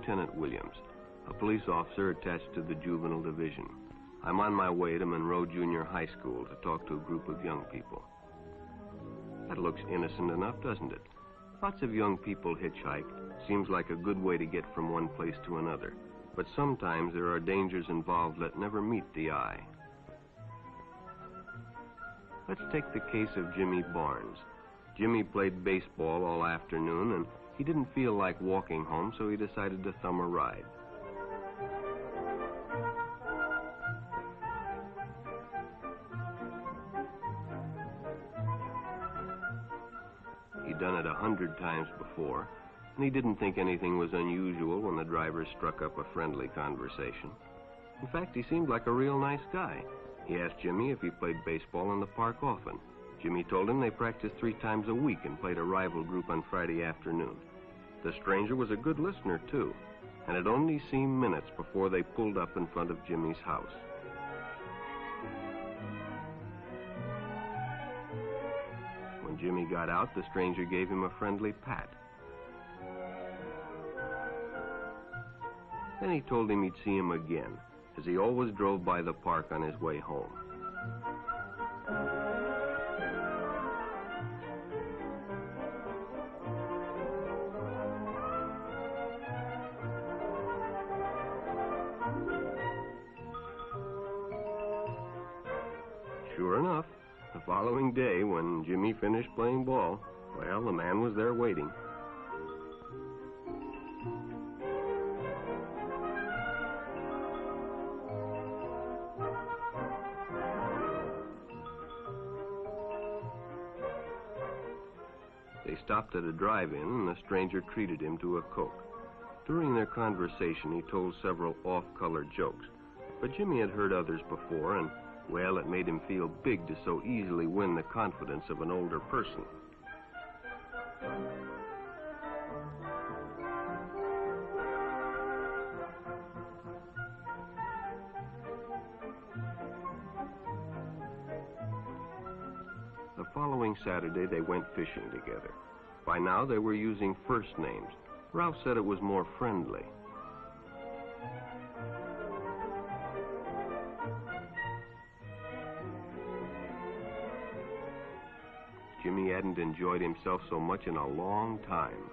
Lieutenant Williams, a police officer attached to the Juvenile Division. I'm on my way to Monroe Junior High School to talk to a group of young people. That looks innocent enough, doesn't it? Lots of young people hitchhike. Seems like a good way to get from one place to another. But sometimes there are dangers involved that never meet the eye. Let's take the case of Jimmy Barnes. Jimmy played baseball all afternoon, and he didn't feel like walking home, so he decided to thumb a ride. He'd done it 100 times before, and he didn't think anything was unusual when the driver struck up a friendly conversation. In fact, he seemed like a real nice guy. He asked Jimmy if he played baseball in the park often. Jimmy told him they practiced 3 times a week and played a rival group on Friday afternoon. The stranger was a good listener, too, and it only seemed minutes before they pulled up in front of Jimmy's house. When Jimmy got out, the stranger gave him a friendly pat. Then he told him he'd see him again, as he always drove by the park on his way home. Sure enough, the following day, when Jimmy finished playing ball, well, the man was there waiting. They stopped at a drive-in, and the stranger treated him to a Coke. During their conversation, he told several off-color jokes, but Jimmy had heard others before, and, well, it made him feel big to so easily win the confidence of an older person. The following Saturday, they went fishing together. By now, they were using first names. Ralph said it was more friendly. Jimmy hadn't enjoyed himself so much in a long time.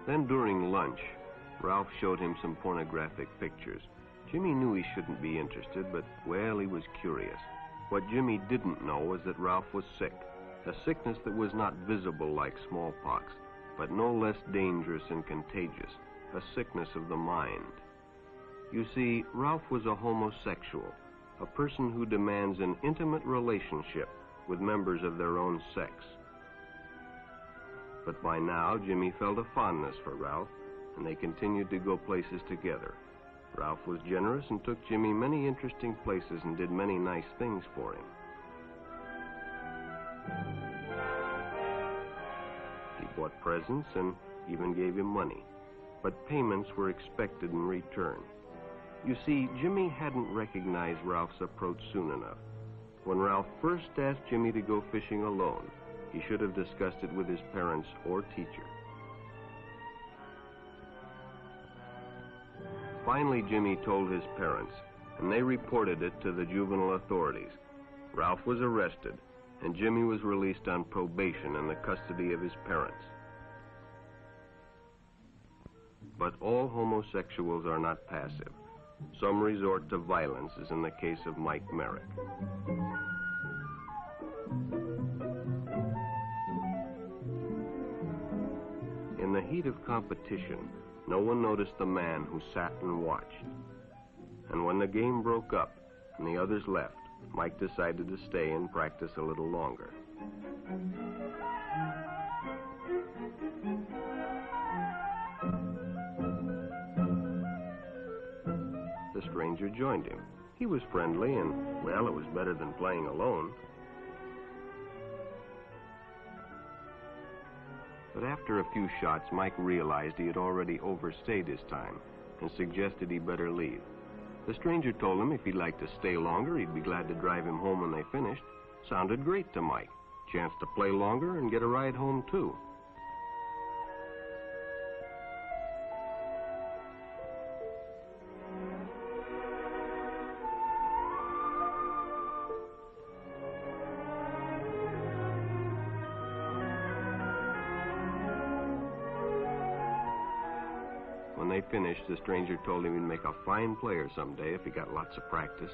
Then during lunch, Ralph showed him some pornographic pictures. Jimmy knew he shouldn't be interested, but, well, he was curious. What Jimmy didn't know was that Ralph was sick, a sickness that was not visible like smallpox, but no less dangerous and contagious, a sickness of the mind. You see, Ralph was a homosexual, a person who demands an intimate relationship with members of their own sex. But by now, Jimmy felt a fondness for Ralph, and they continued to go places together. Ralph was generous and took Jimmy many interesting places and did many nice things for him. He bought presents and even gave him money, but payments were expected in return. You see, Jimmy hadn't recognized Ralph's approach soon enough. When Ralph first asked Jimmy to go fishing alone, he should have discussed it with his parents or teacher. Finally, Jimmy told his parents, and they reported it to the juvenile authorities. Ralph was arrested, and Jimmy was released on probation in the custody of his parents. But all homosexuals are not passive. Some resort to violence, as in the case of Mike Merrick. In the heat of competition, no one noticed the man who sat and watched. And when the game broke up and the others left, Mike decided to stay and practice a little longer. The stranger joined him. He was friendly and, well, it was better than playing alone. But after a few shots, Mike realized he had already overstayed his time and suggested he better leave. The stranger told him if he'd like to stay longer, he'd be glad to drive him home when they finished. Sounded great to Mike. Chance to play longer and get a ride home, too. When they finished, the stranger told him he'd make a fine player someday if he got lots of practice.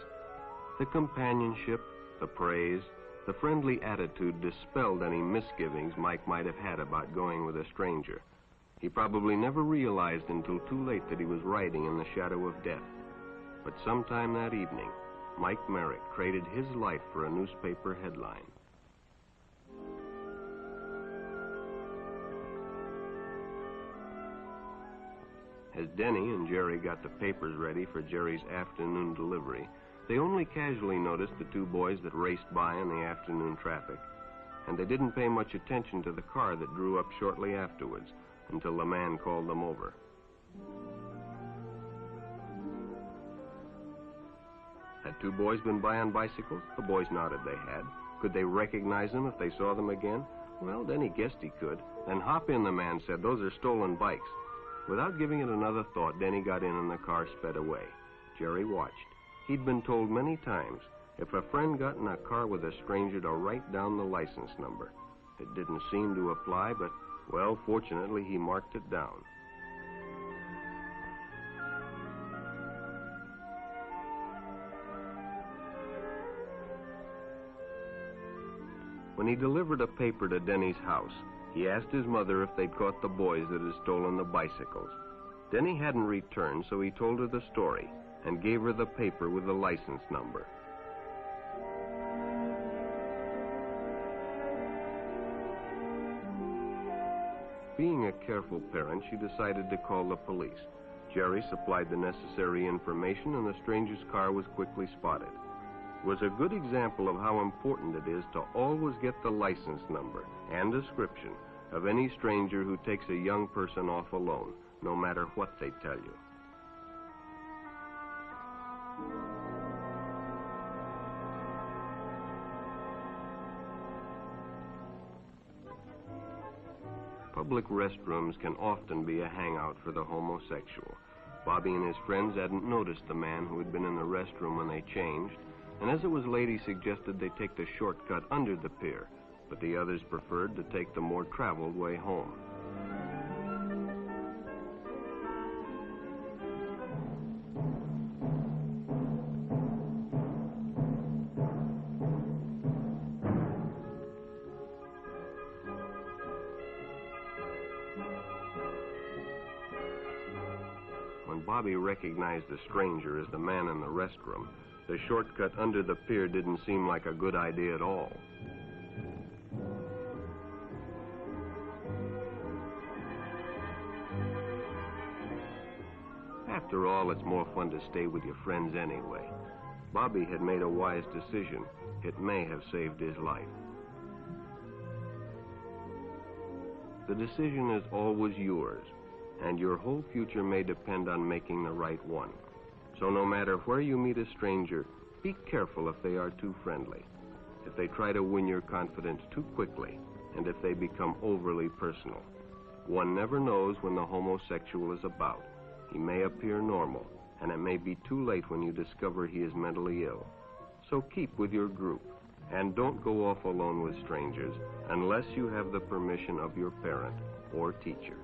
The companionship, the praise, the friendly attitude dispelled any misgivings Mike might have had about going with a stranger. He probably never realized until too late that he was riding in the shadow of death. But sometime that evening, Mike Merrick traded his life for a newspaper headline. As Denny and Jerry got the papers ready for Jerry's afternoon delivery, they only casually noticed the two boys that raced by in the afternoon traffic, and they didn't pay much attention to the car that drew up shortly afterwards until the man called them over. Had two boys been by on bicycles? The boys nodded they had. Could they recognize them if they saw them again? Well, Denny guessed he could. Then hop in, the man said. Those are stolen bikes. Without giving it another thought, Denny got in and the car sped away. Jerry watched. He'd been told many times, if a friend got in a car with a stranger, to write down the license number. It didn't seem to apply, but, well, fortunately, he marked it down. When he delivered a paper to Denny's house, he asked his mother if they'd caught the boys that had stolen the bicycles. Denny hadn't returned, so he told her the story and gave her the paper with the license number. Being a careful parent, she decided to call the police. Jerry supplied the necessary information, and the stranger's car was quickly spotted. It was a good example of how important it is to always get the license number and description of any stranger who takes a young person off alone, no matter what they tell you. Public restrooms can often be a hangout for the homosexual. Bobby and his friends hadn't noticed the man who had been in the restroom when they changed, and as it was late, he suggested they take the shortcut under the pier, but the others preferred to take the more traveled way home. When Bobby recognized the stranger as the man in the restroom, the shortcut under the pier didn't seem like a good idea at all. After all, it's more fun to stay with your friends anyway. Bobby had made a wise decision. It may have saved his life. The decision is always yours, and your whole future may depend on making the right one. So no matter where you meet a stranger, be careful if they are too friendly, if they try to win your confidence too quickly, and if they become overly personal. One never knows when the homosexual is about. He may appear normal, and it may be too late when you discover he is mentally ill. So keep with your group, and don't go off alone with strangers unless you have the permission of your parent or teacher.